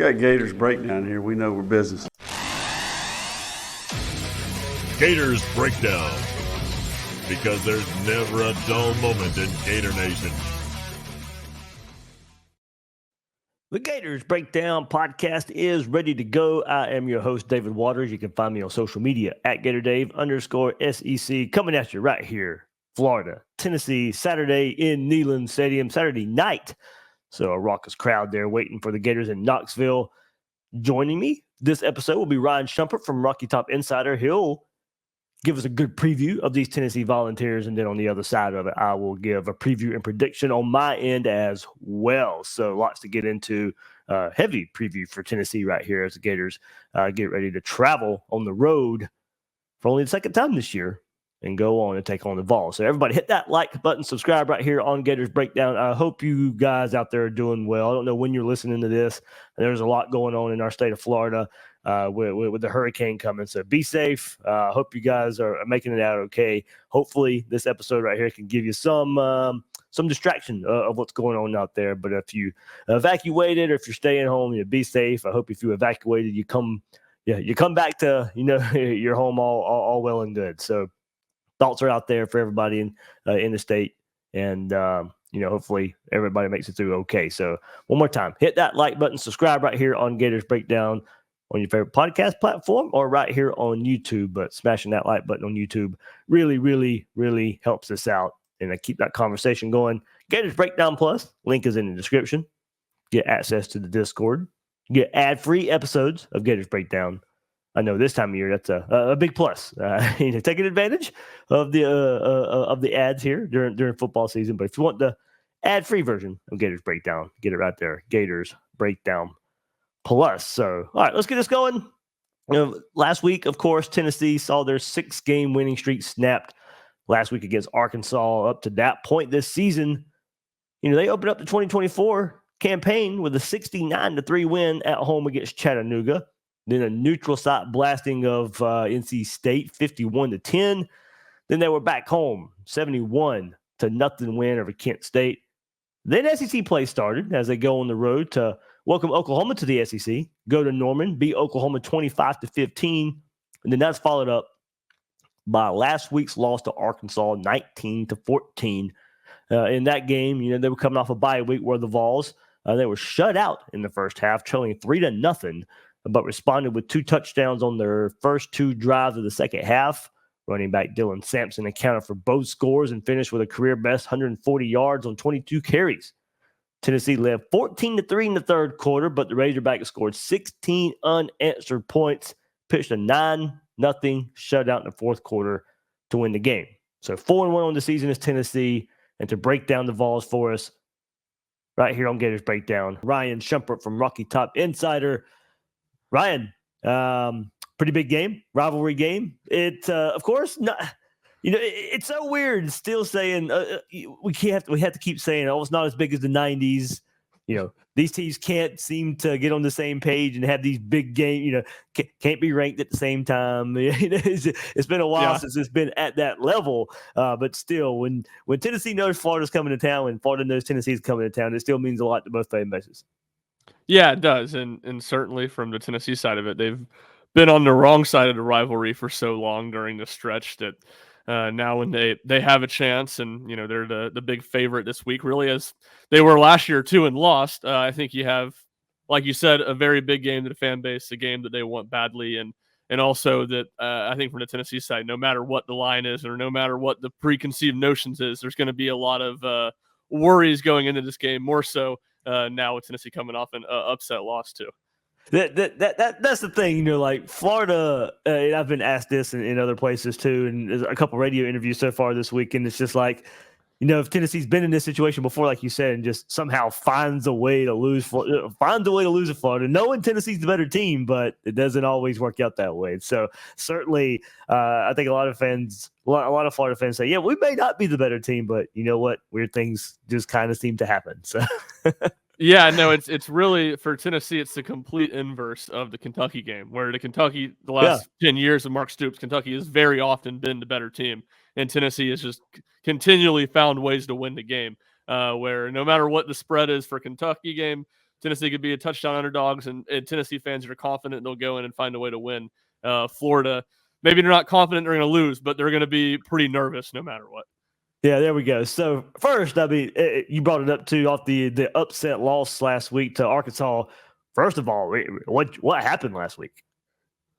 got Gators Breakdown here. We know we're business. Gators Breakdown, because there's never a dull moment in Gator Nation. The Gators Breakdown podcast is ready to go. I am your host, David Waters. You can find me on social media at GatorDave_SEC. Coming at you right here, Florida, Tennessee, Saturday in Neyland Stadium, Saturday night. So a raucous crowd there waiting for the Gators in Knoxville. Joining me this episode will be Ryan Schumpert from Rocky Top Insider. He'll give us a good preview of these Tennessee Volunteers, and then on the other side of it, I will give a preview and prediction on my end as well. So lots to get into. Heavy preview for Tennessee right here as the Gators get ready to travel on the road for only the second time this year and go on and take on the Vols. So everybody hit that like button, subscribe right here on Gators Breakdown. I hope you guys out there are doing well. I don't know when you're listening to this. There's a lot going on in our state of Florida with the hurricane coming. So be safe. Hope you guys are making it out okay. Hopefully this episode right here can give you some distraction of what's going on out there. But if you evacuated or if you're staying home, be safe. I hope if you evacuated, you come back to, your home all well and good. So thoughts are out there for everybody in the state. And, hopefully everybody makes it through okay. So one more time, hit that like button, subscribe right here on Gators Breakdown on your favorite podcast platform or right here on YouTube. But smashing that like button on YouTube really, really, really helps us out. And I keep that conversation going. Gators Breakdown Plus, link is in the description. Get access to the Discord. Get ad-free episodes of Gators Breakdown. I know this time of year that's a big plus. Taking advantage of the ads here during football season. But if you want the ad-free version of Gators Breakdown, get it right there. Gators Breakdown Plus. So, all right, let's get this going. Last week, of course, Tennessee saw their 6-game winning streak snapped last week against Arkansas. Up to that point this season, they opened up the 2024 campaign with a 69-3 win at home against Chattanooga. Then a neutral site blasting of NC State, 51-10. Then they were back home, 71-0 win over Kent State. Then SEC play started as they go on the road to welcome Oklahoma to the SEC, go to Norman, beat Oklahoma 25-15, and then that's followed up by last week's loss to Arkansas, 19-14. In that game, they were coming off a bye week where the Vols, they were shut out in the first half, trailing 3-0, but responded with 2 touchdowns on their first 2 drives of the second half. Running back Dylan Sampson accounted for both scores and finished with a career-best 140 yards on 22 carries. Tennessee led 14-3 in the third quarter, but the Razorbacks scored 16 unanswered points, pitched a 9-0 shutout in the fourth quarter to win the game. So 4-1 on the season is Tennessee. And to break down the Vols for us right here on Gators Breakdown, Ryan Schumpert from Rocky Top Insider. Ryan, pretty big game, rivalry game. It, of course, not. It's so weird still saying we have to keep saying, oh, it's not as big as the 90s. These teams can't seem to get on the same page and have these big games, can't be ranked at the same time. It's been a while since it's been at that level. But still, when Tennessee knows Florida's coming to town, when Florida knows Tennessee's coming to town, it still means a lot to both fan bases. Yeah, it does. And certainly from the Tennessee side of it, they've been on the wrong side of the rivalry for so long during the stretch that now when they have a chance and, they're the big favorite this week, really, as they were last year too and lost. I think you have, like you said, a very big game to the fan base, a game that they want badly. And also that I think from the Tennessee side, no matter what the line is or no matter what the preconceived notions is, there's going to be a lot of worries going into this game, more so now with Tennessee coming off an upset loss too. That's the thing, like Florida, I've been asked this in other places too, and there's a couple radio interviews so far this week, and it's just like, if Tennessee's been in this situation before, like you said, and just somehow finds a way to lose at Florida, knowing Tennessee's the better team, but it doesn't always work out that way. So certainly, I think a lot of Florida fans say, yeah, we may not be the better team, but you know what? Weird things just kind of seem to happen. So. Yeah, no, it's really, for Tennessee, it's the complete inverse of the Kentucky game, where the last 10 years of Mark Stoops, Kentucky has very often been the better team, and Tennessee has just continually found ways to win the game, where no matter what the spread is for Kentucky game, Tennessee could be a touchdown underdogs, and Tennessee fans are confident they'll go in and find a way to win. Florida, maybe they're not confident they're going to lose, but they're going to be pretty nervous no matter what. Yeah, there we go. So first, I mean, you brought it up too off the upset loss last week to Arkansas. First of all, what happened last week?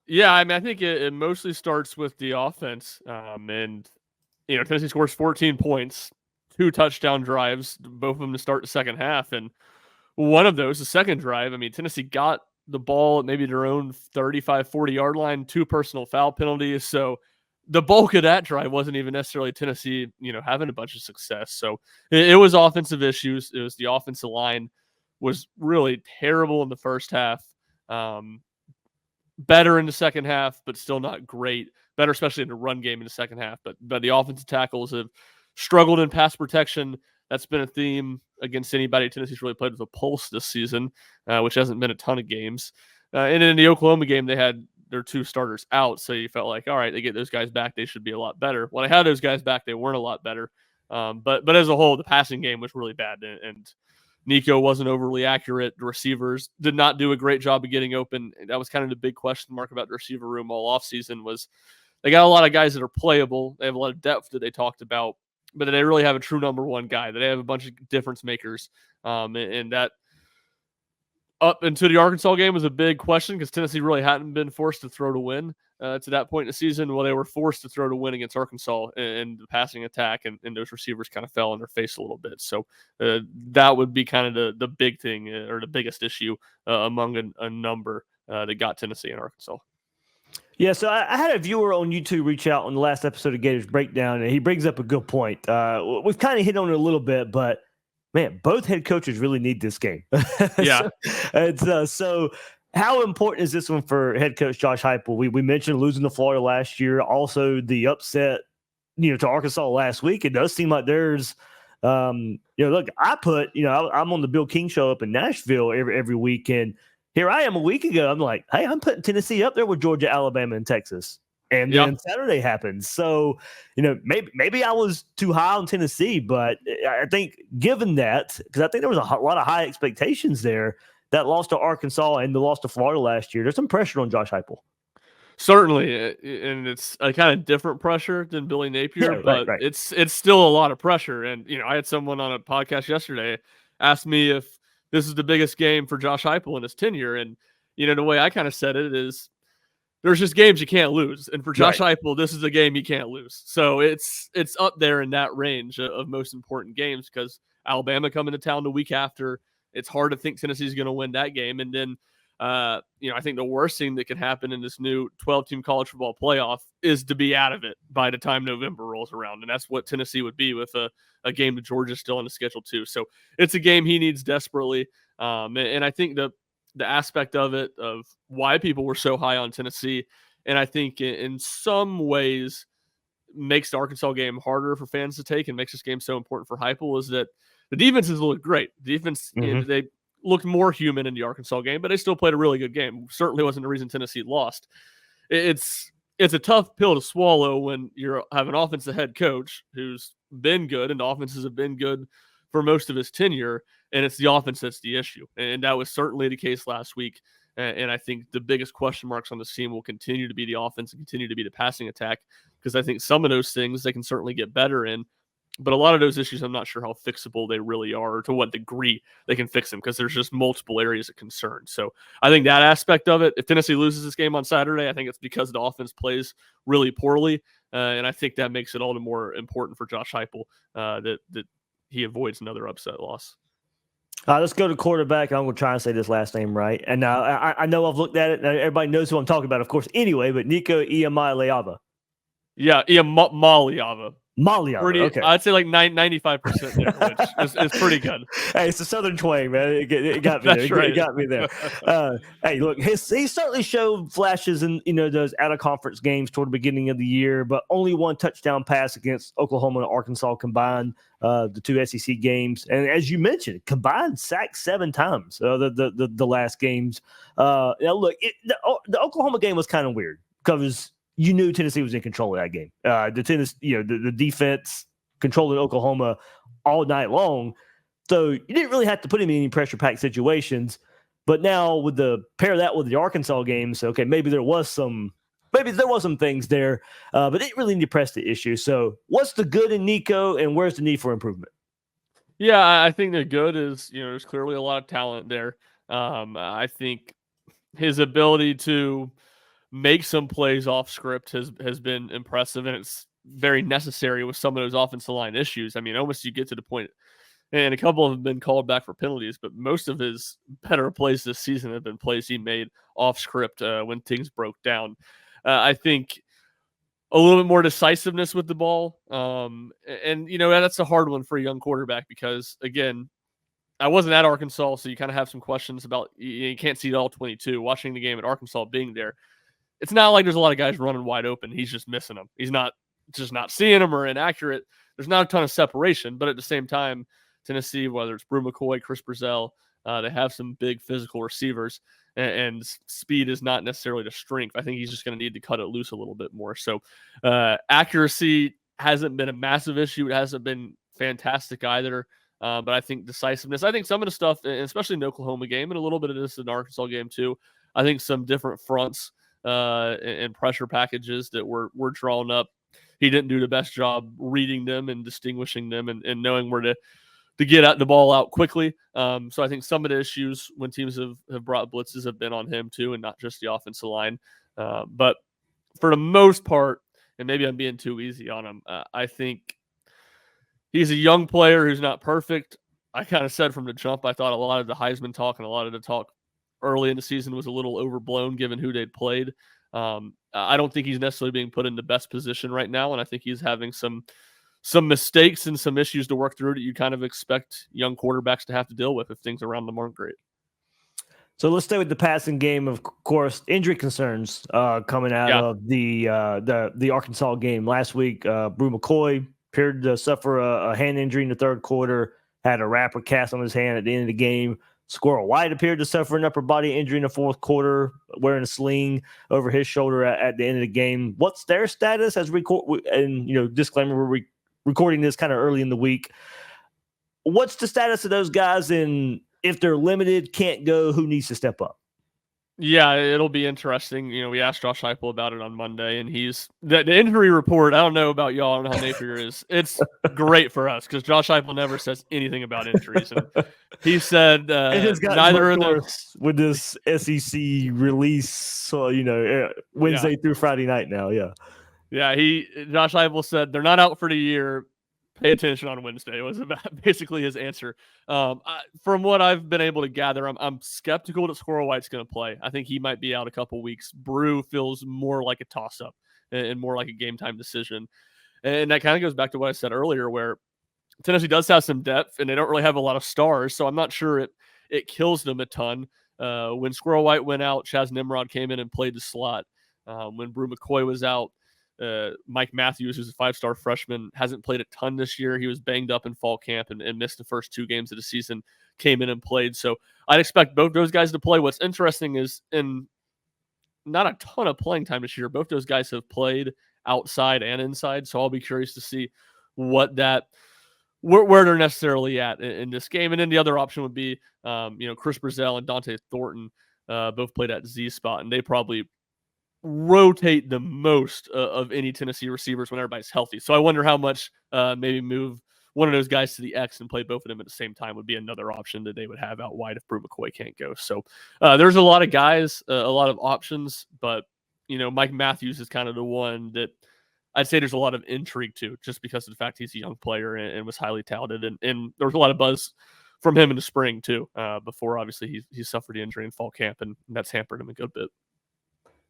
Yeah, I mean, I think it mostly starts with the offense, and Tennessee scores 14 points, 2 touchdown drives, both of them to start the second half, and one of those, the second drive, I mean, Tennessee got the ball at maybe their own 35, 40-yard line, 2 personal foul penalties, so the bulk of that drive wasn't even necessarily Tennessee, having a bunch of success. So it was offensive issues. It was the offensive line was really terrible in the first half. Better in the second half, but still not great. Better, especially in the run game in the second half. But the offensive tackles have struggled in pass protection. That's been a theme against anybody Tennessee's really played with a pulse this season, which hasn't been a ton of games. And in the Oklahoma game, they had their 2 starters out, so you felt like, all right, they get those guys back, they should be a lot better. When they had those guys back, they weren't a lot better. But as a whole, the passing game was really bad, and Nico wasn't overly accurate. The receivers did not do a great job of getting open. That was kind of the big question mark about the receiver room all offseason was they got a lot of guys that are playable. They have a lot of depth that they talked about, but they really have a true number one guy. They have a bunch of difference makers, and that up into the Arkansas game was a big question because Tennessee really hadn't been forced to throw to win to that point in the season. Well, they were forced to throw to win against Arkansas and the passing attack, and those receivers kind of fell on their face a little bit. So that would be kind of the big thing or the biggest issue among a number that got Tennessee and Arkansas. Yeah, so I had a viewer on YouTube reach out on the last episode of Gators Breakdown, and he brings up a good point. We've kind of hit on it a little bit, but man, both head coaches really need this game. Yeah. So how important is this one for head coach Josh Heupel? We mentioned losing to Florida last year, also the upset, to Arkansas last week. It does seem like there's, look, I'm on the Bill King show up in Nashville every week, and here I am a week ago. I'm like, hey, I'm putting Tennessee up there with Georgia, Alabama, and Texas. And then Saturday happens. So, maybe I was too high on Tennessee, but I think given that, because I think there was a lot of high expectations there, that loss to Arkansas and the loss to Florida last year, there's some pressure on Josh Heupel. Certainly, and it's a kind of different pressure than Billy Napier, but right. It's still a lot of pressure. And, I had someone on a podcast yesterday ask me if this is the biggest game for Josh Heupel in his tenure. And, the way I kind of said it is, there's just games you can't lose. And for Josh Heupel, this is a game you can't lose. So it's up there in that range of most important games because Alabama coming to town the week after. It's hard to think Tennessee's going to win that game. And then, I think the worst thing that can happen in this new 12-team college football playoff is to be out of it by the time November rolls around. And that's what Tennessee would be with a game that Georgia's still on the schedule too. So it's a game he needs desperately. And I think the aspect of it, of why people were so high on Tennessee, and I think in some ways makes the Arkansas game harder for fans to take and makes this game so important for Heupel is that the defenses look great. The defense, they looked more human in the Arkansas game, but they still played a really good game. Certainly wasn't the reason Tennessee lost. It's a tough pill to swallow when you have an offensive head coach who's been good, and the offenses have been good for most of his tenure, and it's the offense that's the issue. And that was certainly the case last week. And I think the biggest question marks on this team will continue to be the offense and continue to be the passing attack, because I think some of those things they can certainly get better in. But a lot of those issues, I'm not sure how fixable they really are or to what degree they can fix them, because there's just multiple areas of concern. So I think that aspect of it, if Tennessee loses this game on Saturday, I think it's because the offense plays really poorly. And I think that makes it all the more important for Josh Heupel that he avoids another upset loss. Let's go to quarterback. I'm going to try and say this last name right. And I know I've looked at it, and everybody knows who I'm talking about, of course, anyway, but Nico Iamaleava. Yeah, Iamaleava. Okay. I'd say like 95% there, which is pretty good. Hey, it's a Southern twang, man. It got me there. Right. It got me there. Hey, look, he certainly showed flashes in those out of conference games toward the beginning of the year, but only one touchdown pass against Oklahoma and Arkansas combined, the 2 SEC games, and as you mentioned, combined sacked 7 times. The last games. Now look, the Oklahoma game was kind of weird because you knew Tennessee was in control of that game. The defense controlled Oklahoma all night long. So you didn't really have to put him in any pressure-packed situations. But now with pair that with the Arkansas game, so okay, maybe there was some things there, but it really need to press the issue. So what's the good in Nico, and where's the need for improvement? Yeah, I think the good is, there's clearly a lot of talent there. I think his ability to make some plays off script has been impressive, and it's very necessary with some of those offensive line issues. I mean, almost you get to the point, and a couple have been called back for penalties, but most of his better plays this season have been plays he made off script when things broke down. I think a little bit more decisiveness with the ball. And that's a hard one for a young quarterback because, again, I wasn't at Arkansas, so you kind of have some questions about you can't see all 22. Watching the game at Arkansas being there, it's not like there's a lot of guys running wide open. He's just missing them. He's not seeing them or inaccurate. There's not a ton of separation, but at the same time, Tennessee, whether it's Brew McCoy, Chris Brazell, they have some big physical receivers, and speed is not necessarily the strength. I think he's just going to need to cut it loose a little bit more. So accuracy hasn't been a massive issue. It hasn't been fantastic either. But I think decisiveness, I think some of the stuff, especially in the Oklahoma game and a little bit of this in the Arkansas game too, I think some different fronts and pressure packages that were drawn up, he didn't do the best job reading them and distinguishing them and knowing where to get the ball out quickly. So I think some of the issues when teams have brought blitzes have been on him too, and not just the offensive line. But for the most part, and maybe I'm being too easy on him, I think he's a young player who's not perfect. I kind of said from the jump, I thought a lot of the Heisman talk and a lot of the talk early in the season was a little overblown given who they'd played. I don't think he's necessarily being put in the best position right now, and I think he's having some mistakes and some issues to work through that you kind of expect young quarterbacks to have to deal with if things around them aren't great. So let's stay with the passing game. Of course, injury concerns coming out of the Arkansas game last week. Brew McCoy appeared to suffer a hand injury in the third quarter, had a wrapper cast on his hand at the end of the game. Squirrel White appeared to suffer an upper body injury in the fourth quarter, wearing a sling over his shoulder at the end of the game. What's their status as disclaimer, we're recording this kind of early in the week. What's the status of those guys, and if they're limited, can't go, who needs to step up? Yeah, it'll be interesting. We asked Josh Heupel about it on Monday, and he's the injury report. I don't know about y'all. I don't know how Napier is. It's great for us because Josh Heupel never says anything about injuries. And he said neither of them with this SEC release. Wednesday through Friday night now. Yeah. Josh Heupel said they're not out for the year. Pay attention on Wednesday. It was about basically his answer. From what I've been able to gather, I'm skeptical that Squirrel White's going to play. I think he might be out a couple weeks. Brew feels more like a toss-up and more like a game-time decision. And that kind of goes back to what I said earlier, where Tennessee does have some depth, and they don't really have a lot of stars, so I'm not sure it kills them a ton. When Squirrel White went out, Chaz Nimrod came in and played the slot. When Brew McCoy was out, Mike Matthews, who's a 5-star freshman, hasn't played a ton this year. He was banged up in fall camp and missed the first 2 games of the season, came in and played. So I'd expect both those guys to play. What's interesting is in not a ton of playing time this year, both those guys have played outside and inside. So I'll be curious to see where they're necessarily at in this game. And then the other option would be, Chris Brazell and Dante Thornton both played at Z spot, and they probably rotate the most of any Tennessee receivers when everybody's healthy. So I wonder how much maybe move one of those guys to the X and play both of them at the same time would be another option that they would have out wide if Brew McCoy can't go. So there's a lot of guys, a lot of options, but Mike Matthews is kind of the one that I'd say there's a lot of intrigue to, just because of the fact he's a young player and was highly talented. And there was a lot of buzz from him in the spring too, before obviously he suffered the injury in fall camp, and that's hampered him a good bit.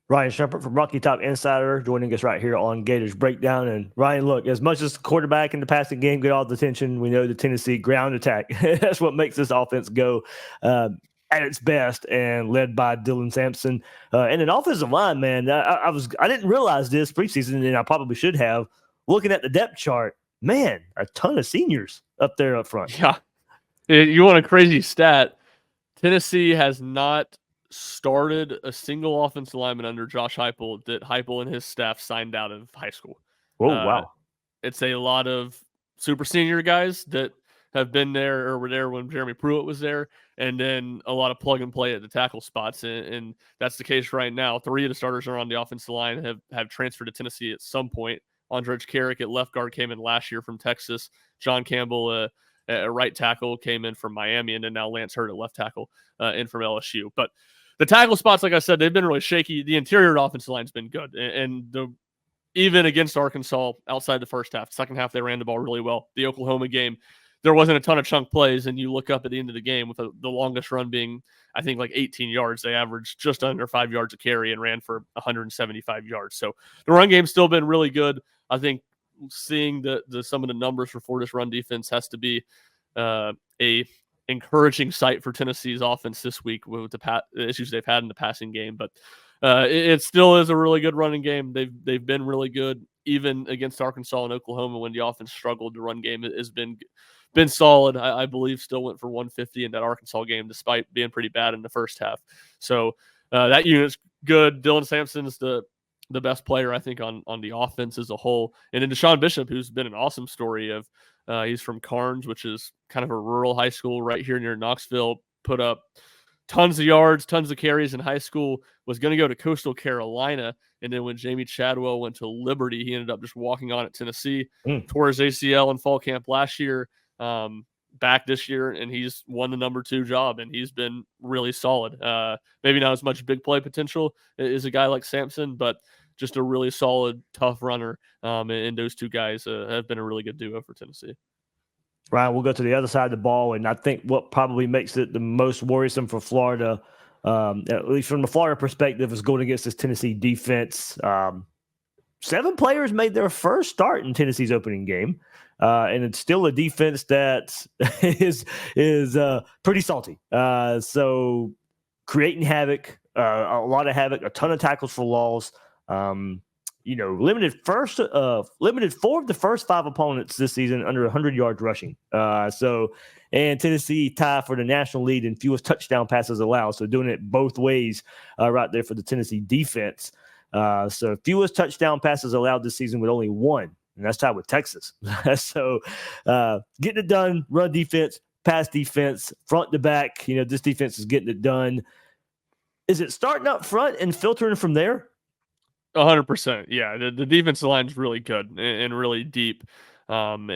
Ryan Schumpert from Rocky Top Insider joining us right here on Gators Breakdown. And Ryan, look, as much as the quarterback in the passing game get all the attention, we know the Tennessee ground attack. That's what makes this offense go at its best, and led by Dylan Sampson. And an offensive line, man, I didn't realize this preseason, and I probably should have. Looking at the depth chart, man, a ton of seniors up there up front. Yeah. You want a crazy stat? Tennessee has not started a single offensive lineman under Josh Heupel that Heupel and his staff signed out of high school. Oh, wow. It's a lot of super senior guys that have been there or were there when Jeremy Pruitt was there, and then a lot of plug and play at the tackle spots. And that's the case right now. 3 of the starters are on the offensive line have transferred to Tennessee at some point. Andrej Carrick at left guard came in last year from Texas. John Campbell, a right tackle, came in from Miami, and then now Lance Hurd at left tackle in from LSU. But the tackle spots, like I said, they've been really shaky. The interior offensive line's been good, and even against Arkansas outside the first half, second half they ran the ball really well. The Oklahoma game, there wasn't a ton of chunk plays, and you look up at the end of the game with the longest run being, I think, like 18 yards. They averaged just under 5 yards a carry and ran for 175 yards. So the run game's still been really good. I think seeing some of the numbers for Florida's run defense has to be a encouraging sight for Tennessee's offense this week with the issues they've had in the passing game. But it still is a really good running game. They've been really good, even against Arkansas and Oklahoma when the offense struggled. The run game has been solid. I believe still went for 150 in that Arkansas game, despite being pretty bad in the first half. So that unit's good. Dylan Sampson's the best player, I think, on the offense as a whole. And then Deshaun Bishop, who's been an awesome story of he's from Carnes, which is kind of a rural high school right here near Knoxville, put up tons of yards, tons of carries in high school, was going to go to Coastal Carolina. And then when Jamie Chadwell went to Liberty, he ended up just walking on at Tennessee, tore his ACL in fall camp last year, back this year, and he's won the number 2 job, and he's been really solid. Maybe not as much big play potential as a guy like Sampson, but just a really solid, tough runner. And those 2 guys have been a really good duo for Tennessee. Ryan, we'll go to the other side of the ball, and I think what probably makes it the most worrisome for Florida, at least from the Florida perspective, is going against this Tennessee defense. 7 players made their first start in Tennessee's opening game, and it's still a defense that is pretty salty. So creating havoc, a lot of havoc, a ton of tackles for loss. Limited 4 of the first 5 opponents this season under 100 yards rushing. And Tennessee tied for the national lead in fewest touchdown passes allowed. So doing it both ways right there for the Tennessee defense. So fewest touchdown passes allowed this season with only 1, and that's tied with Texas. So getting it done, run defense, pass defense, front to back. This defense is getting it done. Is it starting up front and filtering from there? 100%. Yeah, the defensive line is really good and really deep. Some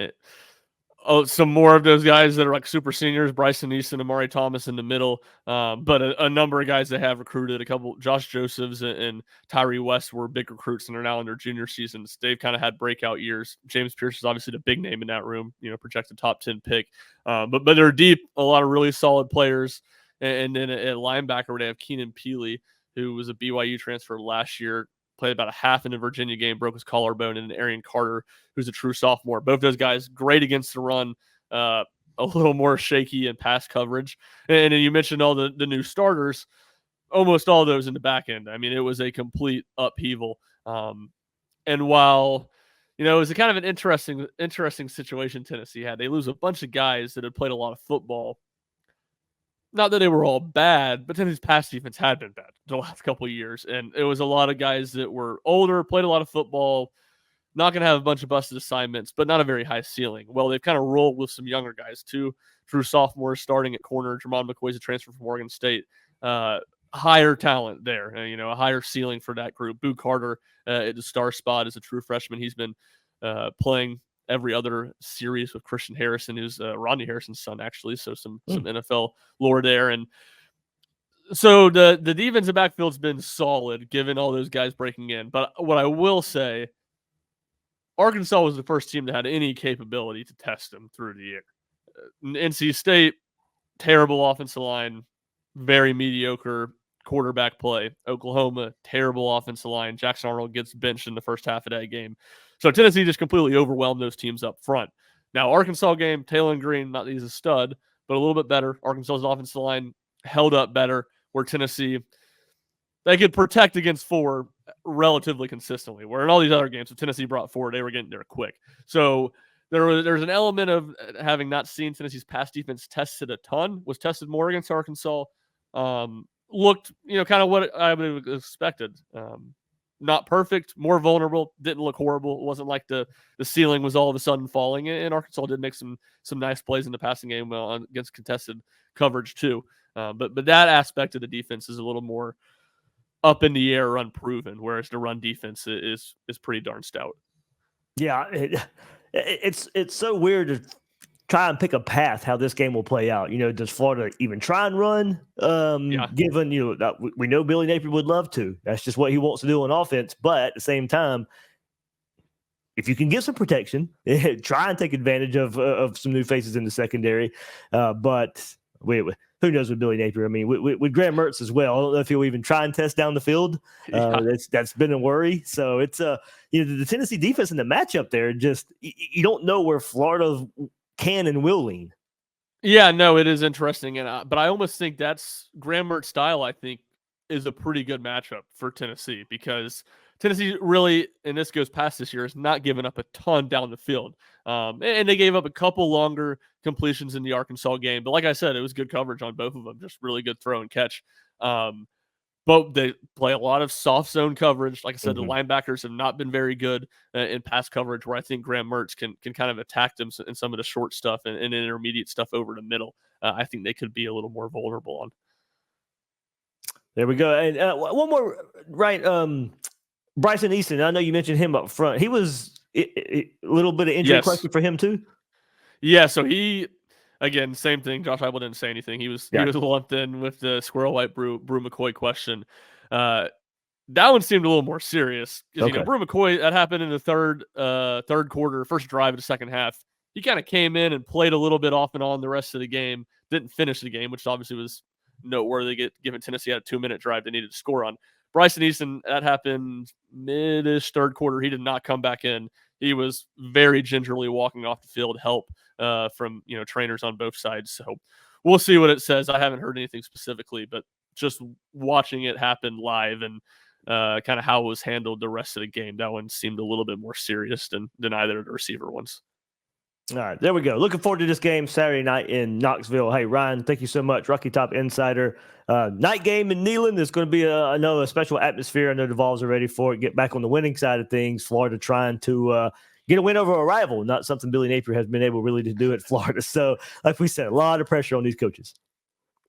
more of those guys that are like super seniors, Bryson Easton, Amari Thomas in the middle, but a number of guys that have recruited. A couple, Josh Josephs and Tyree West were big recruits and are now in their junior seasons. They've kind of had breakout years. James Pierce is obviously the big name in that room, projected top 10 pick. But they're deep, a lot of really solid players. And then at linebacker, they have Keenan Peely, who was a BYU transfer last year, played about a half in the Virginia game, broke his collarbone, and Arian Carter, who's a true sophomore. Both those guys great against the run, a little more shaky in pass coverage. And then you mentioned all the new starters, almost all those in the back end. I mean, it was a complete upheaval. And while, it was a kind of an interesting situation Tennessee had, they lose a bunch of guys that had played a lot of football. Not that they were all bad, but Tennessee's pass defense had been bad the last couple of years. And it was a lot of guys that were older, played a lot of football, not going to have a bunch of busted assignments, but not a very high ceiling. Well, they've kind of rolled with some younger guys, too. True sophomores starting at corner. Jermon McCoy's a transfer from Oregon State. Higher talent there, a higher ceiling for that group. Boo Carter at the star spot is a true freshman. He's been playing every other series with Christian Harrison, who's Rodney Harrison's son, actually. So some NFL lore there. And so the defensive backfield's been solid, given all those guys breaking in. But what I will say, Arkansas was the first team that had any capability to test them through the year. NC State, terrible offensive line, very mediocre quarterback play. Oklahoma, terrible offensive line. Jackson Arnold gets benched in the first half of that game. So Tennessee just completely overwhelmed those teams up front. Now, Arkansas game, Taylon Green, not that he's a stud, but a little bit better. Arkansas's offensive line held up better, where Tennessee, they could protect against 4 relatively consistently, where in all these other games, if Tennessee brought 4, they were getting there quick. So there's an element of having not seen Tennessee's pass defense tested a ton, was tested more against Arkansas. Looked, kind of what I would have expected. not perfect, more vulnerable, didn't look horrible. It wasn't like the ceiling was all of a sudden falling. And Arkansas did make some nice plays in the passing game against contested coverage too. But that aspect of the defense is a little more up in the air or unproven, whereas the run defense is pretty darn stout. Yeah, it's so weird to try and pick a path how this game will play out. Does Florida even try and run? Given we know Billy Napier would love to. That's just what he wants to do on offense. But at the same time, if you can get some protection, try and take advantage of some new faces in the secondary. But who knows with Billy Napier? I mean, with Graham Mertz as well. I don't know if he'll even try and test down the field. That's been a worry. So it's the Tennessee defense in the matchup there. Just you don't know where Florida can and will lean. Yeah, no, it is interesting, but I almost think that's Graham Mertz style. I think is a pretty good matchup for Tennessee because Tennessee really, and this goes past this year, is not giving up a ton down the field. And they gave up a couple longer completions in the Arkansas game. But like I said, it was good coverage on both of them, just really good throw and catch. But they play a lot of soft zone coverage. Like I said, the linebackers have not been very good in pass coverage, where I think Graham Mertz can kind of attack them in some of the short stuff and intermediate stuff over the middle. I think they could be a little more vulnerable on. There we go. And one more, right? Bryson Easton, I know you mentioned him up front. He was a little bit of injury question for him too. Yeah, so he, again, same thing. Josh Heupel didn't say anything. He was lumped in with the Squirrel White Brew McCoy question. That one seemed a little more serious. Okay. Brew McCoy, that happened in the third quarter, first drive of the second half. He kind of came in and played a little bit off and on the rest of the game. Didn't finish the game, which obviously was noteworthy given Tennessee had a 2-minute drive they needed to score on. Bryson Easton, that happened mid-ish third quarter. He did not come back in. He was very gingerly walking off the field, help from trainers on both sides. So we'll see what it says. I haven't heard anything specifically, but just watching it happen live and kind of how it was handled the rest of the game, that one seemed a little bit more serious than either of the receiver ones. All right, there we go. Looking forward to this game Saturday night in Knoxville. Hey, Ryan, thank you so much. Rocky Top Insider. Night game in Neyland is going to be, a special atmosphere. I know the Vols are ready for it. Get back on the winning side of things. Florida trying to get a win over a rival, not something Billy Napier has been able really to do at Florida. So, like we said, a lot of pressure on these coaches.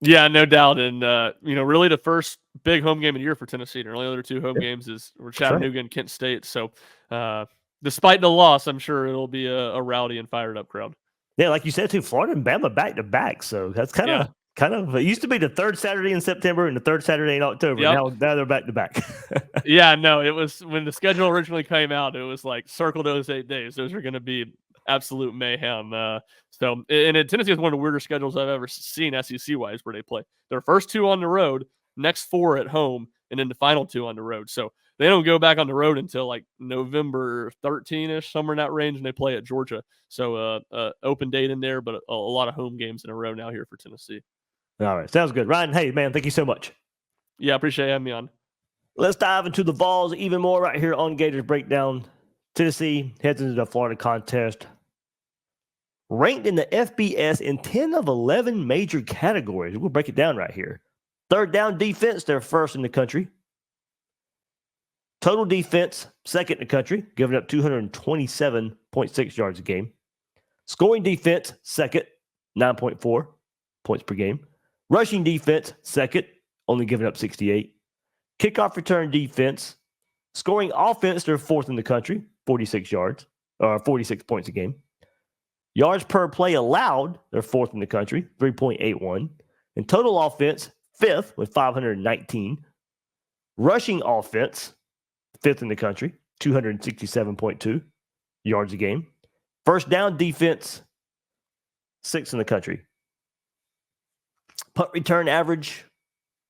Yeah, no doubt. And, really the first big home game of the year for Tennessee. The only other two home games were Chattanooga and Kent State. So, despite the loss, I'm sure it'll be a rowdy and fired up crowd. Yeah, like you said too, Florida and Bama back to back. So that's kind of it used to be the third Saturday in September and the third Saturday in October. Yep. Now they're back to back. Yeah, no, it was when the schedule originally came out, it was like circle those 8 days. Those are going to be absolute mayhem. Tennessee has one of the weirder schedules I've ever seen SEC wise, where they play their first 2 on the road, next 4 at home, and then the final 2 on the road. So they don't go back on the road until like November 13-ish, somewhere in that range, and they play at Georgia. So open date in there, but a lot of home games in a row now here for Tennessee. All right, sounds good. Ryan, hey, man, thank you so much. Yeah, appreciate having me on. Let's dive into the Vols even more right here on Gators Breakdown. Tennessee heads into the Florida contest. Ranked in the FBS in 10 of 11 major categories. We'll break it down right here. Third down defense, they're first in the country. Total defense, second in the country, giving up 227.6 yards a game. Scoring defense, second, 9.4 points per game. Rushing defense, second, only giving up 68. Kickoff return defense. Scoring offense, they're fourth in the country, 46 points a game. Yards per play allowed, they're fourth in the country, 3.81. And total offense, fifth with 519. Rushing offense, fifth in the country, 267.2 yards a game. First down defense, sixth in the country. Punt return average,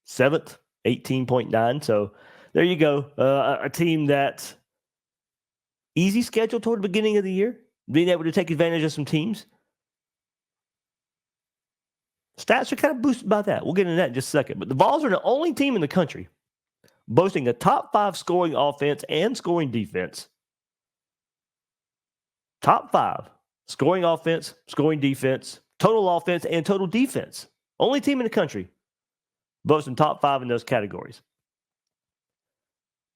seventh, 18.9. So there you go. A team that easy schedule toward the beginning of the year, being able to take advantage of some teams. Stats are kind of boosted by that. We'll get into that in just a second. But the Vols are the only team in the country boasting a top 5 scoring offense and scoring defense. Top 5 scoring offense, scoring defense, total offense, and total defense. Only team in the country boasting top 5 in those categories.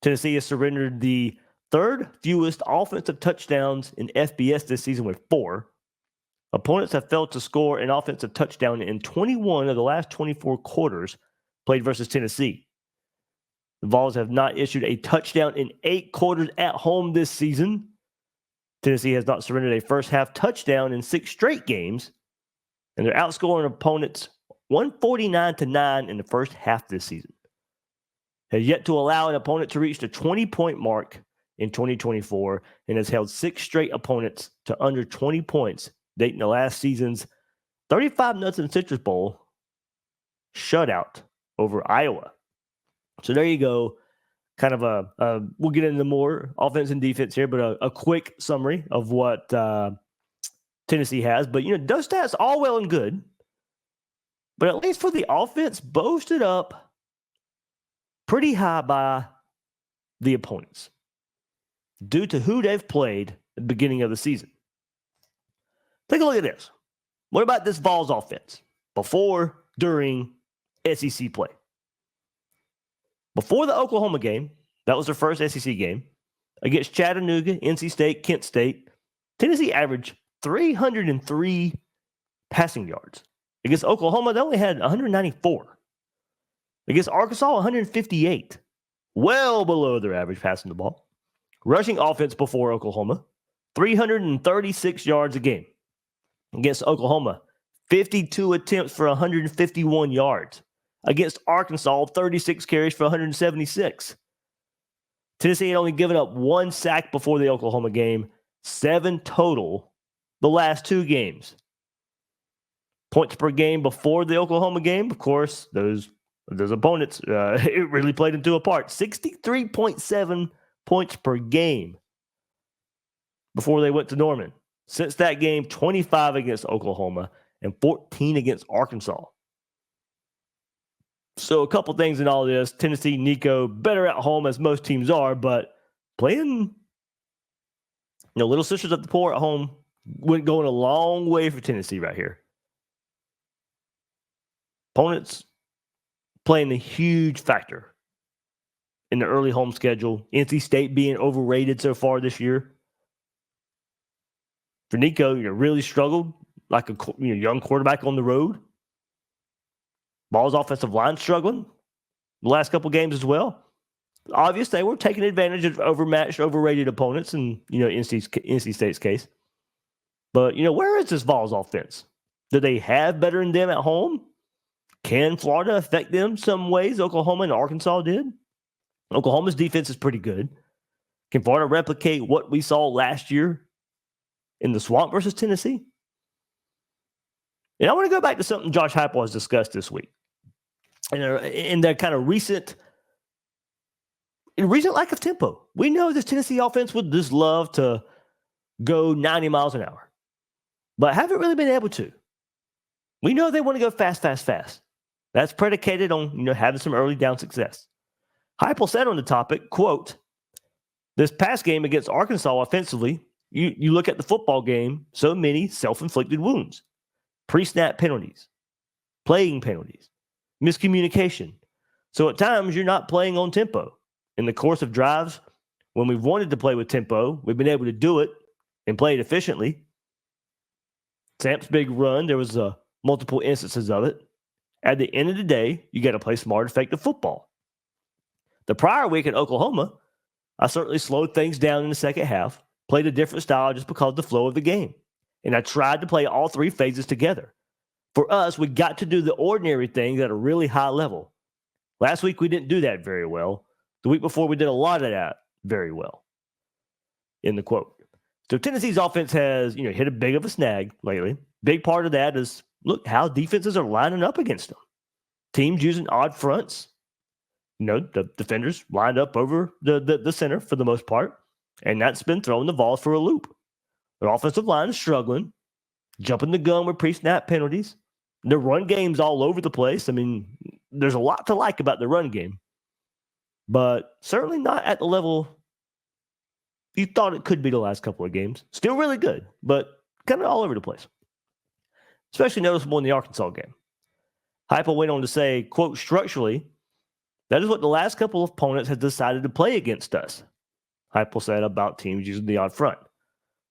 Tennessee has surrendered the third fewest offensive touchdowns in FBS this season with 4. Opponents have failed to score an offensive touchdown in 21 of the last 24 quarters played versus Tennessee. The Vols have not issued a touchdown in 8 quarters at home this season. Tennessee has not surrendered a first-half touchdown in 6 straight games, and they're outscoring opponents 149-9 in the first half this season. Has yet to allow an opponent to reach the 20-point mark in 2024 and has held 6 straight opponents to under 20 points, dating the last season's 35-0 Citrus Bowl shutout over Iowa. So there you go. Kind of we'll get into more offense and defense here, but a quick summary of what Tennessee has. But, those stats all well and good. But at least for the offense, boasted up pretty high by the opponents due to who they've played at the beginning of the season. Take a look at this. What about this Vols offense before, during SEC play? Before the Oklahoma game, that was their first SEC game, against Chattanooga, NC State, Kent State, Tennessee averaged 303 passing yards. Against Oklahoma, they only had 194. Against Arkansas, 158. Well below their average passing the ball. Rushing offense before Oklahoma, 336 yards a game. Against Oklahoma, 52 attempts for 151 yards. Against Arkansas, 36 carries for 176. Tennessee had only given up 1 sack before the Oklahoma game, 7 total the last 2 games. Points per game before the Oklahoma game, of course, those opponents, it really played into a part. 63.7 points per game before they went to Norman. Since that game, 25 against Oklahoma and 14 against Arkansas. So a couple things in all this. Tennessee, Nico, better at home as most teams are, but playing, little sisters at the poor at home went going a long way for Tennessee right here. Opponents playing a huge factor in the early home schedule. NC State being overrated so far this year. For Nico, really struggled like a young quarterback on the road. Vols offensive line struggling the last couple games as well. Obvious they were taking advantage of overmatched, overrated opponents in NC State's case. But where is this Vols offense? Do they have better than them at home? Can Florida affect them some ways? Oklahoma and Arkansas did. Oklahoma's defense is pretty good. Can Florida replicate what we saw last year in the Swamp versus Tennessee? And I want to go back to something Josh Heupel has discussed this week. In that kind of recent lack of tempo. We know this Tennessee offense would just love to go 90 miles an hour, but haven't really been able to. We know they want to go fast, fast, fast. That's predicated on having some early down success. Heupel said on the topic, quote, "This past game against Arkansas offensively, you look at the football game, so many self-inflicted wounds, pre-snap penalties, playing penalties, miscommunication. So at times you're not playing on tempo. In the course of drives, when we've wanted to play with tempo, we've been able to do it and play it efficiently. Samp's big run, there was multiple instances of it. At the end of the day, you got to play smart, effective football. The prior week at Oklahoma, I certainly slowed things down in the second half, played a different style just because of the flow of the game. And I tried to play all 3 phases together. For us, we got to do the ordinary things at a really high level. Last week, we didn't do that very well. The week before, we did a lot of that very well." In the quote. So Tennessee's offense has, hit a big of a snag lately. Big part of that is, look, how defenses are lining up against them. Teams using odd fronts. The defenders lined up over the center for the most part. And that's been throwing the Vols for a loop. Their offensive line is struggling. Jumping the gun with pre-snap penalties. The run game's all over the place. I mean, there's a lot to like about the run game. But certainly not at the level you thought it could be the last couple of games. Still really good, but kind of all over the place. Especially noticeable in the Arkansas game. Heupel went on to say, quote, "Structurally, That is what the last couple of opponents have decided to play against us. Heupel said about teams using the odd front.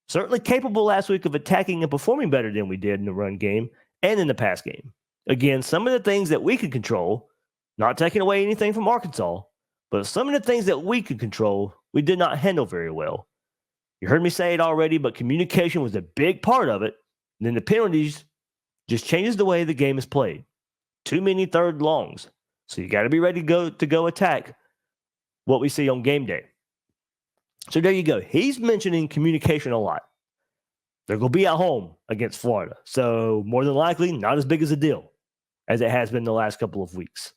Certainly capable last week of attacking and performing better than we did in the run game and in the pass game. Again, some of the things that we could control, not taking away anything from Arkansas, but some of the things that we could control, we did not handle very well. You heard me say it already, but communication was a big part of it. And then the penalties just changes the way the game is played. Too many third longs. So you got to be ready to go attack what we see on game day. So there you go. He's mentioning communication a lot. They're going to be at home against Florida. So more than likely, not as big as a deal as it has been the last couple of weeks.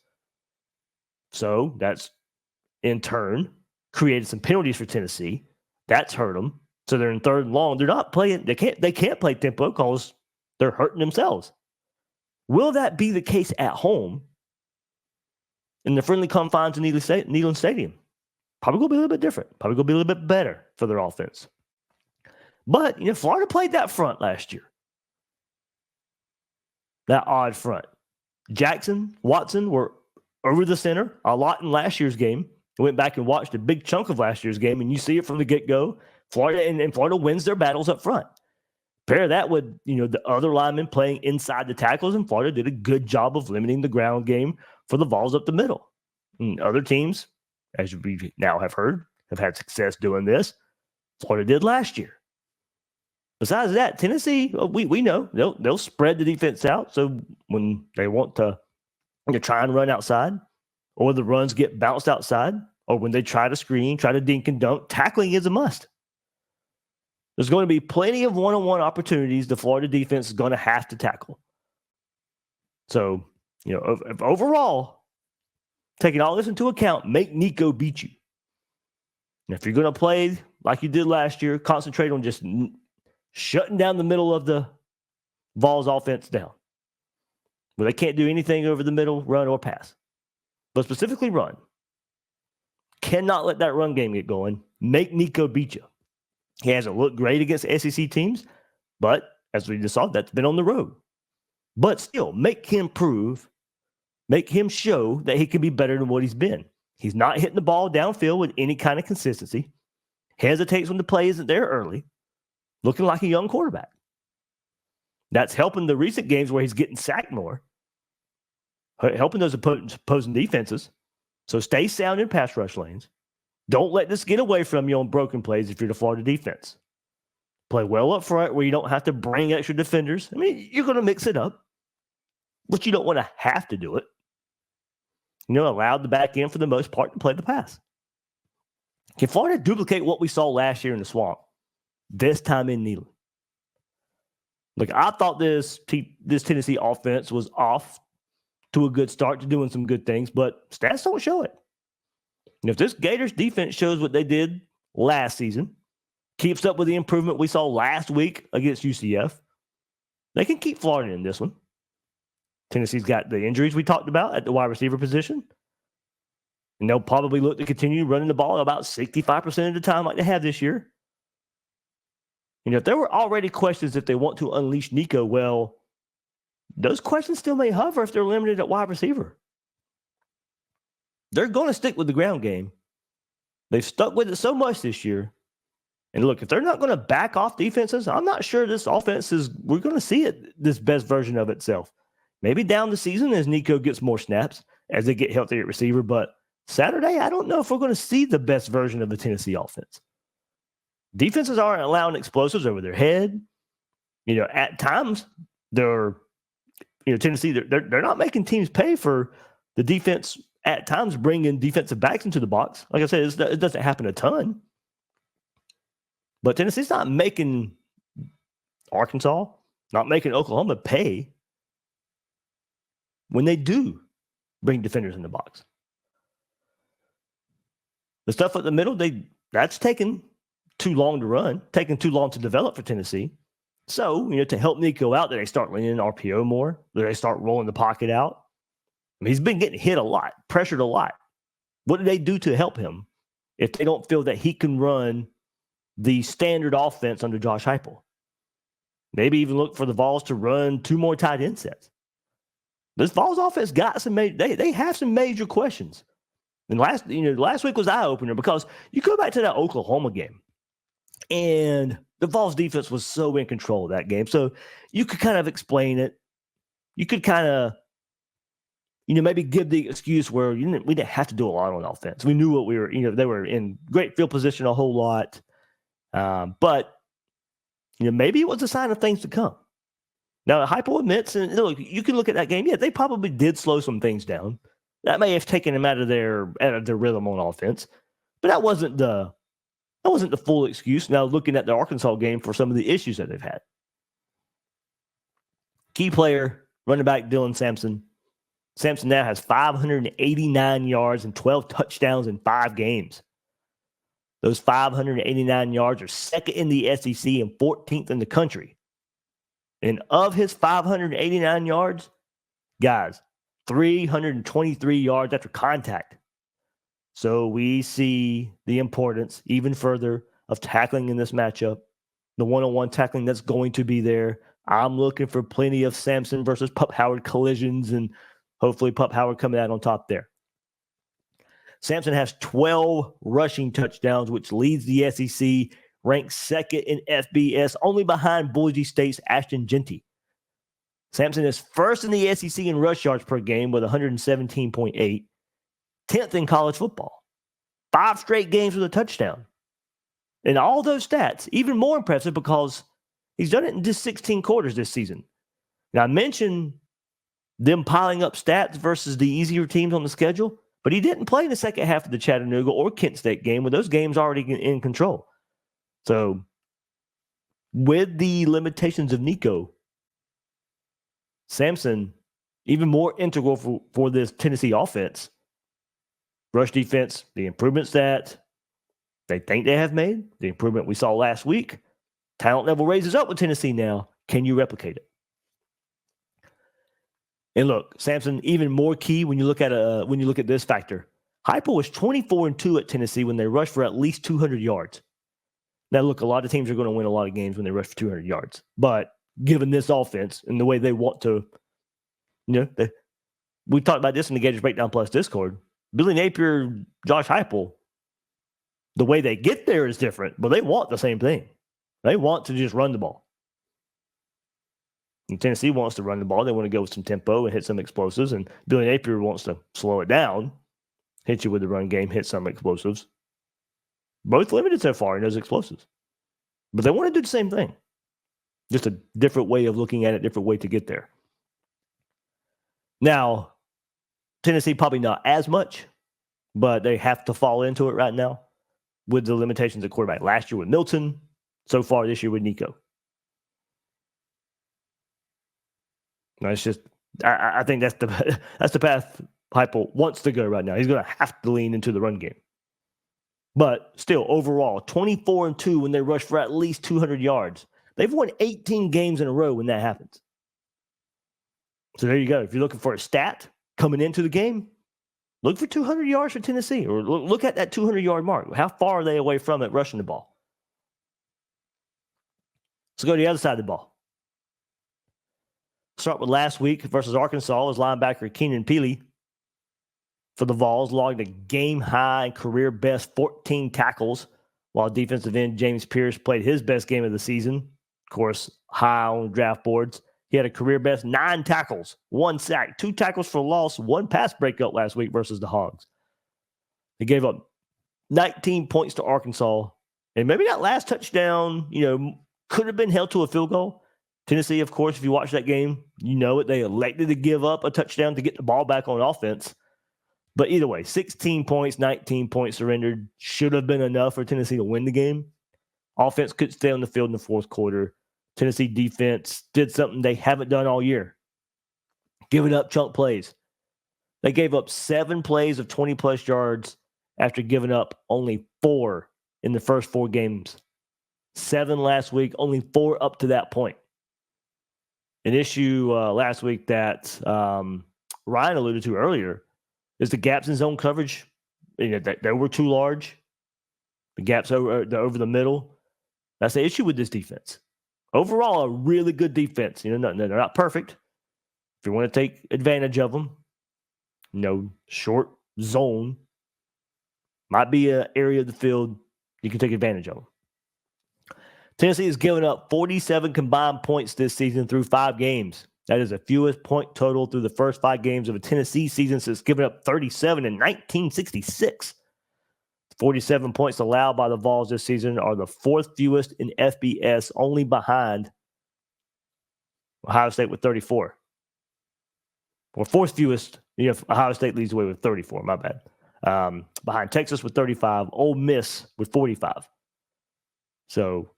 So that's, in turn, created some penalties for Tennessee. That's hurt them. So they're in third and long. They're not playing. They can't play tempo because they're hurting themselves. Will that be the case at home in the friendly confines of Neyland Stadium? Probably going to be a little bit different. Probably going to be a little bit better for their offense. But, Florida played that front last year. That odd front. Jackson, Watson were over the center a lot in last year's game. I went back and watched a big chunk of last year's game, and you see it from the get-go. Florida wins their battles up front. Pair that with, the other linemen playing inside the tackles, and Florida did a good job of limiting the ground game for the Vols up the middle. And other teams, as we now have heard, have had success doing this. Florida did last year. Besides that, Tennessee, we know they'll spread the defense out. So when they want to try and run outside, or the runs get bounced outside, or when they try to screen, try to dink and dunk, tackling is a must. There's going to be plenty of one-on-one opportunities the Florida defense is going to have to tackle. So, if overall, taking all this into account, make Nico beat you. And if you're going to play like you did last year, concentrate on just shutting down the middle of the Vols offense down, where they can't do anything over the middle, run or pass, but specifically run. Cannot let that run game get going. Make Nico beat you. He hasn't looked great against SEC teams, but as we just saw, that's been on the road. But still, make him prove, make him show that he can be better than what he's been. He's not hitting the ball downfield with any kind of consistency. Hesitates when the play isn't there early. Looking like a young quarterback. That's helping the recent games where he's getting sacked more. Helping those opposing defenses. So stay sound in pass rush lanes. Don't let this get away from you on broken plays if you're the Florida defense. Play well up front where you don't have to bring extra defenders. I mean, you're going to mix it up, but you don't want to have to do it. Allow the back end for the most part to play the pass. Can Florida duplicate what we saw last year in the Swamp? This time in Neyland. Look, I thought this Tennessee offense was off to a good start to doing some good things, but stats don't show it. And if this Gators defense shows what they did last season, keeps up with the improvement we saw last week against UCF, they can keep Florida in this one. Tennessee's got the injuries we talked about at the wide receiver position. And they'll probably look to continue running the ball about 65% of the time like they have this year. If there were already questions if they want to unleash Nico, well, those questions still may hover if they're limited at wide receiver. They're going to stick with the ground game. They've stuck with it so much this year. And look, if they're not going to back off defenses, I'm not sure this offense we're going to see this best version of itself. Maybe down the season as Nico gets more snaps, as they get healthier at receiver. But Saturday, I don't know if we're going to see the best version of the Tennessee offense. Defenses aren't allowing explosives over their head. At times, Tennessee, they're not making teams pay for the defense at times bringing defensive backs into the box. Like I said, it doesn't happen a ton. But Tennessee's not making Arkansas, not making Oklahoma pay when they do bring defenders in the box. The stuff at the middle, that's taken too long to run, taking too long to develop for Tennessee. So, to help Nico out, that they start leaning RPO more, that they start rolling the pocket out. I mean, he's been getting hit a lot, pressured a lot. What do they do to help him if they don't feel that he can run the standard offense under Josh Heupel? Maybe even look for the Vols to run 2 more tight end sets. This Vols offense got they have some major questions. And last week was eye opener because you go back to that Oklahoma game, and the Vols defense was so in control of that game. So you could kind of explain it. You could kind of, maybe give the excuse where we didn't have to do a lot on offense. We knew what we were. They were in great field position a whole lot, but maybe it was a sign of things to come. Now, Hypo admits, and look, you can look at that game. Yeah, they probably did slow some things down. That may have taken them out of their rhythm on offense, but that wasn't the full excuse. Now, looking at the Arkansas game for some of the issues that they've had, key player, running back Dylan Sampson. Sampson now has 589 yards and 12 touchdowns in 5 games. Those 589 yards are second in the SEC and 14th in the country. And of his 589 yards, guys, 323 yards after contact. So we see the importance even further of tackling in this matchup, the one-on-one tackling that's going to be there. I'm looking for plenty of Sampson versus Pup Howard collisions, and hopefully Pup Howard coming out on top there. Sampson has 12 rushing touchdowns, which leads the SEC, ranked second in FBS, only behind Boise State's Ashton Genty. Sampson is first in the SEC in rush yards per game with 117.8, 10th in college football. 5 straight games with a touchdown. And all those stats, even more impressive because he's done it in just 16 quarters this season. Now, I mentioned them piling up stats versus the easier teams on the schedule, but he didn't play in the second half of the Chattanooga or Kent State game with those games already in control. So, with the limitations of Nico, Sampson, even more integral for this Tennessee offense. Rush defense, the improvements that they think they have made, the improvement we saw last week. Talent level raises up with Tennessee now. Can you replicate it? And look, Sampson, even more key when you look at this factor. Hypo was 24-2 at Tennessee when they rushed for at least 200 yards. Now, look, a lot of teams are going to win a lot of games when they rush for 200 yards. But given this offense and the way they want to, we talked about this in the Gators Breakdown Plus Discord. Billy Napier, Josh Heupel, the way they get there is different, but they want the same thing. They want to just run the ball. And Tennessee wants to run the ball. They want to go with some tempo and hit some explosives. And Billy Napier wants to slow it down, hit you with the run game, hit some explosives. Both limited so far in those explosives. But they want to do the same thing. Just a different way of looking at it, different way to get there. Now, Tennessee probably not as much, but they have to fall into it right now with the limitations of quarterback. Last year with Milton, so far this year with Nico. No, it's just, I think that's the path Heupel wants to go right now. He's going to have to lean into the run game. But still, overall, 24-2 when they rush for at least 200 yards. They've won 18 games in a row when that happens. So there you go. If you're looking for a stat coming into the game, look for 200 yards for Tennessee, or look at that 200-yard mark. How far are they away from it rushing the ball? Let's go to the other side of the ball. Start with last week versus Arkansas as linebacker Keenan Peely for the Vols logged a game-high and career-best 14 tackles, while defensive end James Pierce played his best game of the season. Of course, high on draft boards. He had a career-best 9 tackles, 1 sack, 2 tackles for loss, 1 pass breakup last week versus the Hogs. They gave up 19 points to Arkansas, and maybe that last touchdown, could have been held to a field goal. Tennessee, of course, if you watch that game, they elected to give up a touchdown to get the ball back on offense. But either way, 16 points, 19 points surrendered should have been enough for Tennessee to win the game. Offense could stay on the field in the fourth quarter. Tennessee defense did something they haven't done all year, giving up chunk plays. They gave up 7 plays of 20-plus yards after giving up only 4 in the first 4 games. 7 last week, only 4 up to that point. An issue last week that Ryan alluded to earlier is the gaps in zone coverage. They were too large. The gaps over the middle. That's the issue with this defense. Overall, a really good defense. They're not perfect. If you want to take advantage of them, short zone, Might be an area of the field you can take advantage of. Tennessee has given up 47 combined points this season through 5 games. That is the fewest point total through the first 5 games of a Tennessee season since giving up 37 in 1966. 47 points allowed by the Vols this season are the 4th fewest in FBS, only behind Ohio State with 34. Or 4th fewest. Ohio State leads the way with 34. My bad. Behind Texas with 35. Ole Miss with 45. So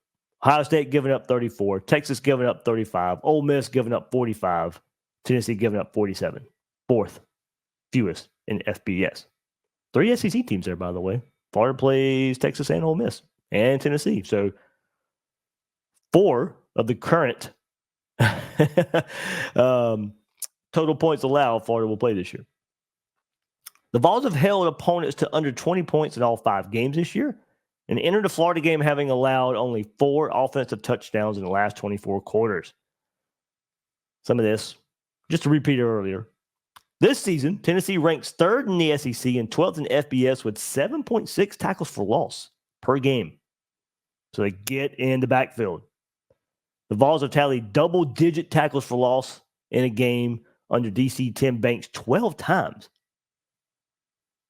Ohio State giving up 34. Texas giving up 35. Ole Miss giving up 45. Tennessee giving up 47. 4th fewest in FBS. 3 SEC teams there, by the way. Florida plays Texas and Ole Miss and Tennessee. So 4 of the current total points allowed Florida will play this year. The Vols have held opponents to under 20 points in all 5 games this year and entered the Florida game having allowed only 4 offensive touchdowns in the last 24 quarters. Some of this, just to repeat earlier, this season, Tennessee ranks 3rd in the SEC and 12th in FBS with 7.6 tackles for loss per game. So they get in the backfield. The Vols have tallied double-digit tackles for loss in a game under DC Tim Banks 12 times,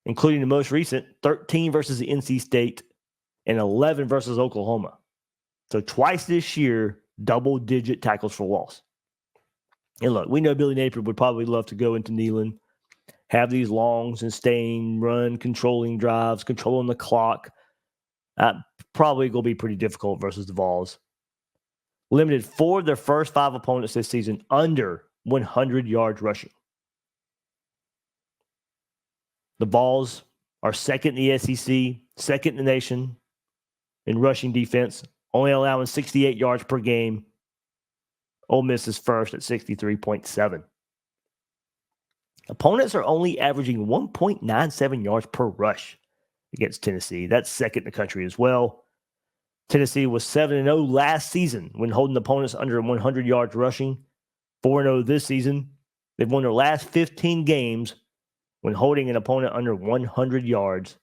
including the most recent 13 versus the NC State and 11 versus Oklahoma. So twice this year, double-digit tackles for loss. And look, we know Billy Napier would probably love to go into Neyland, have these long, sustained, run, controlling drives, controlling the clock. Probably going to be pretty difficult versus the Vols. Limited 4 of their first 5 opponents this season under 100 yards rushing. The Vols are 2nd in the SEC, 2nd in the nation in rushing defense, only allowing 68 yards per game. Ole Miss is 1st at 63.7. Opponents are only averaging 1.97 yards per rush against Tennessee. That's 2nd in the country as well. Tennessee was 7-0 last season when holding opponents under 100 yards rushing. 4-0 this season. They've won their last 15 games when holding an opponent under 100 yards,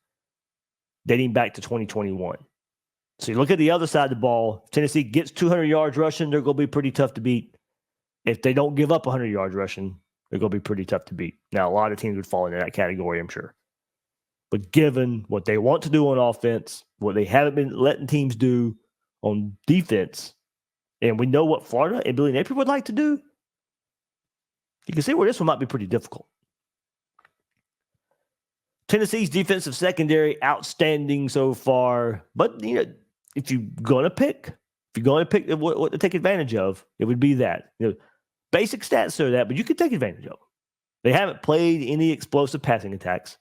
dating back to 2021. So you look at the other side of the ball. If Tennessee gets 200 yards rushing, they're going to be pretty tough to beat. If they don't give up 100 yards rushing, they're going to be pretty tough to beat. Now, a lot of teams would fall into that category, I'm sure. But given what they want to do on offense, what they haven't been letting teams do on defense, and we know what Florida and Billy Napier would like to do, you can see where this one might be pretty difficult. Tennessee's defensive secondary, outstanding so far. But, if you're going to pick what to take advantage of, it would be that. Basic stats show that, but you can take advantage of them. They haven't played any explosive passing attacks.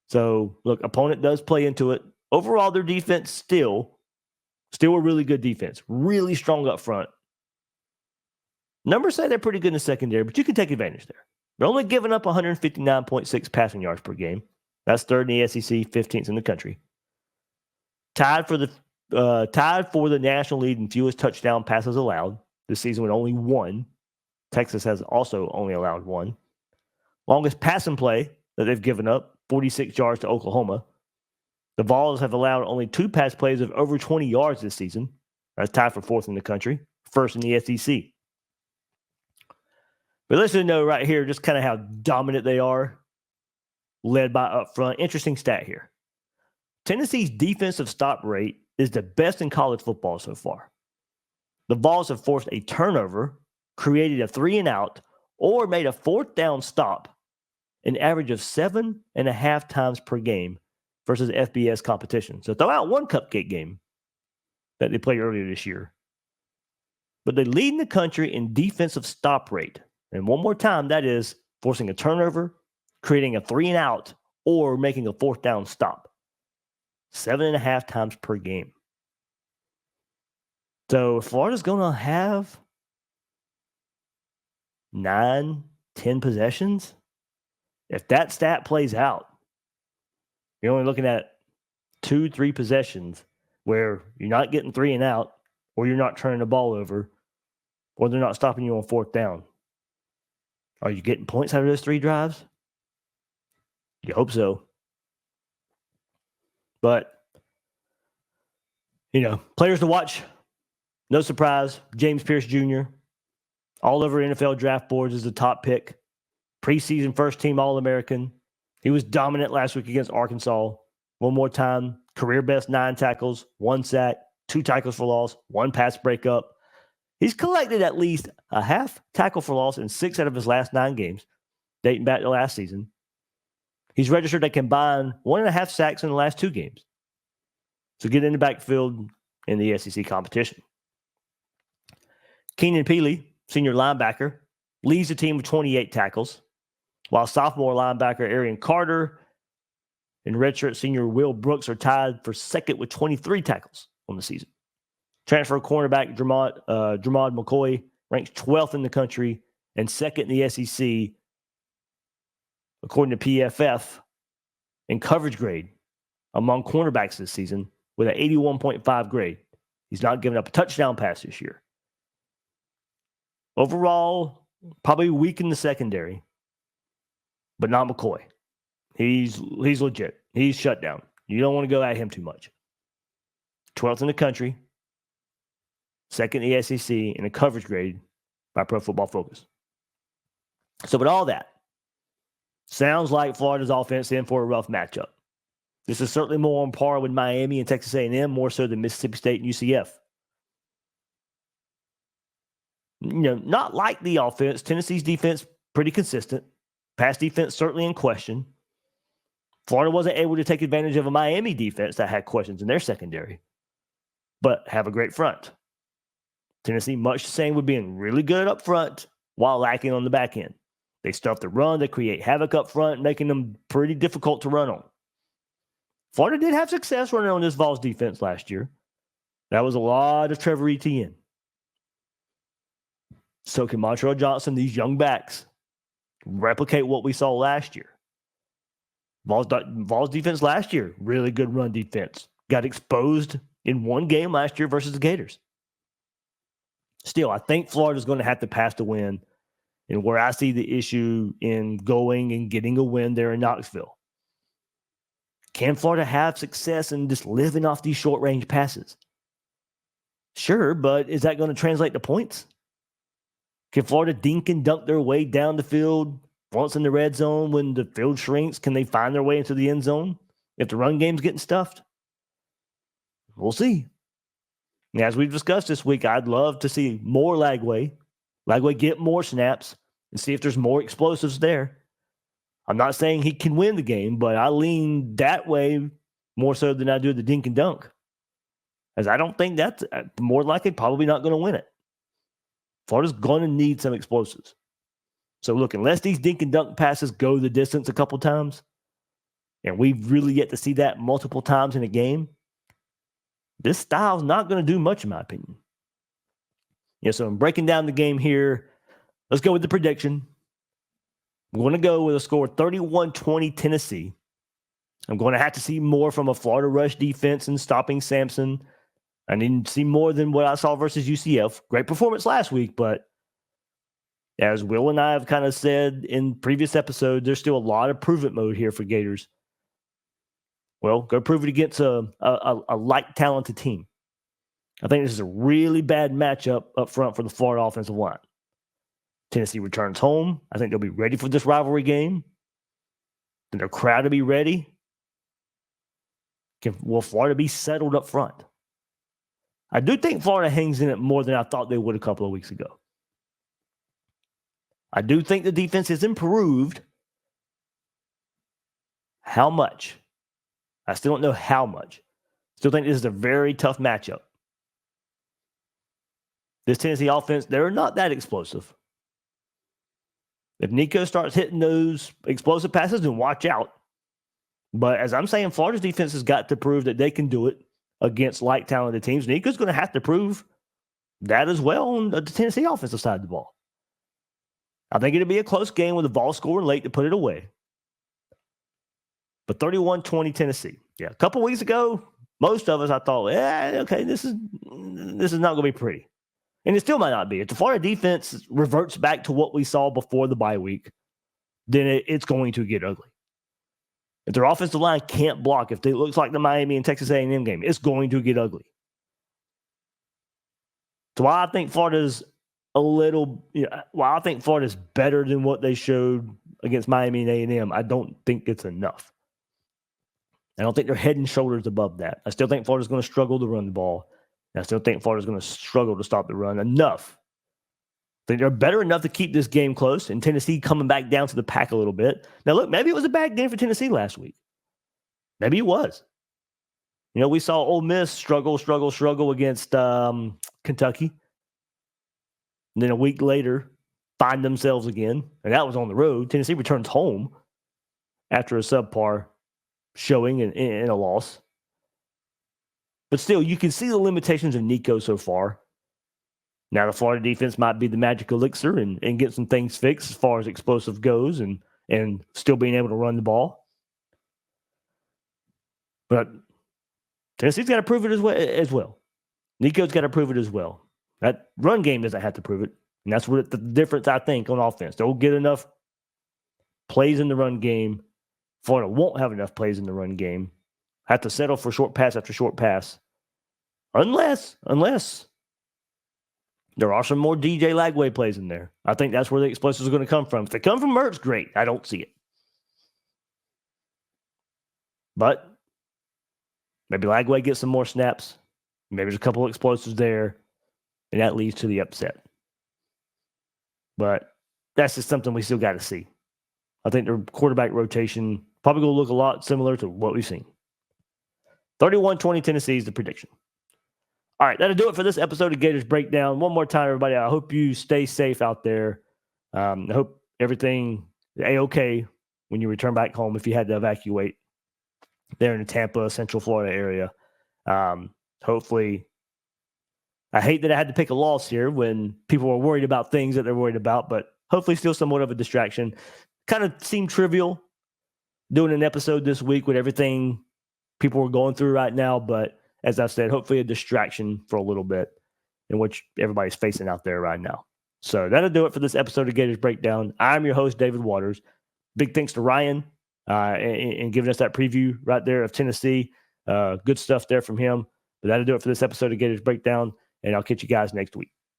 So, look, opponent does play into it. Overall, their defense still a really good defense. Really strong up front. Numbers say they're pretty good in the secondary, but you can take advantage there. They're only giving up 159.6 passing yards per game. That's 3rd in the SEC, 15th in the country. Tied for the national lead in fewest touchdown passes allowed this season with only 1. Texas has also only allowed 1. Longest passing play that they've given up, 46 yards to Oklahoma. The Vols have allowed only 2 pass plays of over 20 yards this season. That's tied for 4th in the country, 1st in the SEC. But let's just know right here just kind of how dominant they are, led by up front. Interesting stat here. Tennessee's defensive stop rate is the best in college football so far. The Vols have forced a turnover, created a 3-and-out, or made a 4th down stop an average of 7.5 times per game versus FBS competition. So throw out one cupcake game that they played earlier this year. But they lead in the country in defensive stop rate. And one more time, that is forcing a turnover, creating a 3-and-out, or making a 4th down stop. 7.5 times per game. So Florida's going to have 9, 10 possessions. If that stat plays out, you're only looking at 2, 3 possessions where you're not getting 3-and-out, or you're not turning the ball over, or they're not stopping you on 4th down. Are you getting points out of those 3 drives? You hope so. But, players to watch, no surprise, James Pierce Jr., all over NFL draft boards as the top pick, preseason first-team All-American. He was dominant last week against Arkansas. One more time, career best 9 tackles, 1 sack, 2 tackles for loss, 1 pass breakup. He's collected at least a half tackle for loss in 6 out of his last 9 games, dating back to last season. He's registered a combined 1.5 sacks in the last 2 games. So get in the backfield in the SEC competition. Keenan Peely, senior linebacker, leads the team with 28 tackles, while sophomore linebacker Arian Carter and redshirt senior Will Brooks are tied for second with 23 tackles on the season. Transfer cornerback Dramad McCoy ranks 12th in the country and second in the SEC, according to PFF, in coverage grade among cornerbacks this season with an 81.5 grade. He's not given up a touchdown pass this year. Overall, probably weak in the secondary, but not McCoy. He's legit. He's shut down. You don't want to go at him too much. 12th in the country, second in the SEC in a coverage grade by Pro Football Focus. So with all that, sounds like Florida's offense in for a rough matchup. This is certainly more on par with Miami and Texas A&M, more so than Mississippi State and UCF. Not like the offense. Tennessee's defense, pretty consistent. Pass defense certainly in question. Florida wasn't able to take advantage of a Miami defense that had questions in their secondary, but have a great front. Tennessee, much the same with being really good up front while lacking on the back end. They stuff the run. They create havoc up front, making them pretty difficult to run on. Florida did have success running on this Vols defense last year. That was a lot of Trevor Etienne. So can Montreal Johnson, these young backs, replicate what we saw last year? Vols defense last year, really good run defense. Got exposed in one game last year versus the Gators. Still, I think Florida's going to have to pass to win. And where I see the issue in going and getting a win there in Knoxville. Can Florida have success in just living off these short-range passes? Sure, but is that going to translate to points? Can Florida dink and dunk their way down the field once in the red zone when the field shrinks? Can they find their way into the end zone if the run game's getting stuffed? We'll see. And as we've discussed this week, I'd love to see more Lagway get more snaps and see if there's more explosives there. I'm not saying he can win the game, but I lean that way more so than I do the dink and dunk. As I don't think that's more likely probably not going to win it. Florida's going to need some explosives. So look, unless these dink and dunk passes go the distance a couple times, and we've really yet to see that multiple times in a game, this style's not going to do much in my opinion. So I'm breaking down the game here. Let's go with the prediction. I'm going to go with a score 31-20 Tennessee. I'm going to have to see more from a Florida rush defense and stopping Sampson. I need to see more than what I saw versus UCF. Great performance last week, but as Will and I have kind of said in previous episodes, there's still a lot of prove it mode here for Gators. Well, go prove it against a like talented team. I think this is a really bad matchup up front for the Florida offensive line. Tennessee returns home. I think they'll be ready for this rivalry game. And their crowd will be ready. Will Florida be settled up front? I do think Florida hangs in it more than I thought they would a couple of weeks ago. I do think the defense has improved. How much? I still don't know how much. Still think this is a very tough matchup. This Tennessee offense, they're not that explosive. If Nico starts hitting those explosive passes, then watch out. But as I'm saying, Florida's defense has got to prove that they can do it against like talented teams. Nico's going to have to prove that as well on the Tennessee offensive side of the ball. I think it'll be a close game with the Vols scoring late to put it away. But 31-20 Tennessee. Yeah, a couple weeks ago, most of us, I thought, okay, this is not going to be pretty. And it still might not be. If the Florida defense reverts back to what we saw before the bye week, then it's going to get ugly. If their offensive line can't block, if it looks like the Miami and Texas A&M game, it's going to get ugly. So while I think Florida's while I think Florida's better than what they showed against Miami and A&M, I don't think it's enough. I don't think they're head and shoulders above that. I still think Florida's going to struggle to run the ball. I still think Florida's going to struggle to stop the run enough. I think they're better enough to keep this game close, and Tennessee coming back down to the pack a little bit. Now, look, maybe it was a bad game for Tennessee last week. Maybe it was. We saw Ole Miss struggle against Kentucky. And then a week later, find themselves again. And that was on the road. Tennessee returns home after a subpar showing in a loss. But still, you can see the limitations of Nico so far. Now, the Florida defense might be the magic elixir and get some things fixed as far as explosive goes and still being able to run the ball. But Tennessee's got to prove it as well. Nico's got to prove it as well. That run game doesn't have to prove it. And that's what the difference, I think, on offense. They'll get enough plays in the run game. Florida won't have enough plays in the run game. Have to settle for short pass after short pass. Unless there are some more DJ Lagway plays in there. I think that's where the explosives are going to come from. If they come from Mertz, great. I don't see it. But maybe Lagway gets some more snaps. Maybe there's a couple of explosives there. And that leads to the upset. But that's just something we still got to see. I think their quarterback rotation probably going to look a lot similar to what we've seen. 31-20 Tennessee is the prediction. All right, that'll do it for this episode of Gators Breakdown. One more time, everybody, I hope you stay safe out there. I hope everything is A-okay when you return back home if you had to evacuate there in the Tampa, Central Florida area. Hopefully, I hate that I had to pick a loss here when people were worried about things that they're worried about, but hopefully still somewhat of a distraction. Kind of seemed trivial doing an episode this week with everything people were going through right now, but as I've said, hopefully a distraction for a little bit in which everybody's facing out there right now. So that'll do it for this episode of Gators Breakdown. I'm your host, David Waters. Big thanks to Ryan and giving us that preview right there of Tennessee. Good stuff there from him. But that'll do it for this episode of Gators Breakdown, and I'll catch you guys next week.